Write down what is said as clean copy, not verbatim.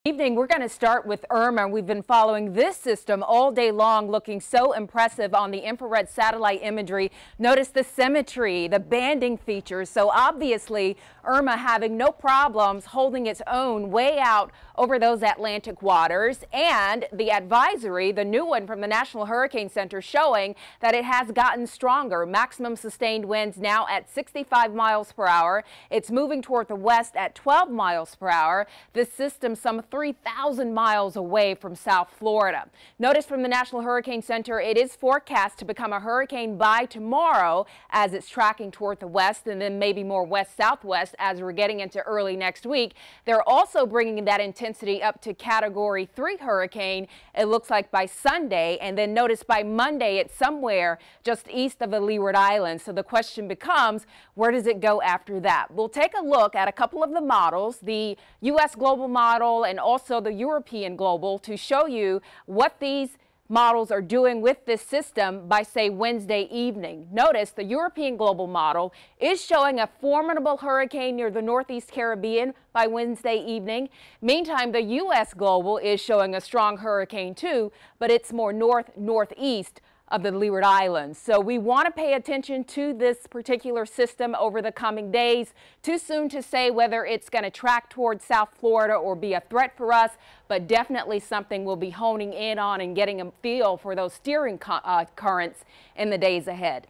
Evening, we're going to start with Irma. We've been following this system all day long, looking so impressive on the infrared satellite imagery. Notice the symmetry, the banding features. So obviously, Irma having no problems holding its own way out over those Atlantic waters. And the advisory, the new one from the National Hurricane Center, showing that it has gotten stronger. Maximum sustained winds now at 65 miles per hour. It's moving toward the west at 12 miles per hour. This system some 3,000 miles away from South Florida. Notice from the National Hurricane Center, it is forecast to become a hurricane by tomorrow as it's tracking toward the west and then maybe more west-southwest as we're getting into early next week. They're also bringing that intensity up to Category 3 hurricane, it looks like by Sunday, and then notice by Monday it's somewhere just east of the Leeward Islands. So the question becomes, where does it go after that? We'll take a look at a couple of the models, the U.S. global model and also the European global, to show you what these models are doing with this system by, say, Wednesday evening. Notice the European global model is showing a formidable hurricane near the Northeast Caribbean by Wednesday evening. Meantime, the U.S. global is showing a strong hurricane too, but it's more northeast of the Leeward Islands. So we want to pay attention to this particular system over the coming days. Too soon to say whether it's going to track towards South Florida or be a threat for us, but definitely something we'll be honing in on and getting a feel for those steering currents in the days ahead.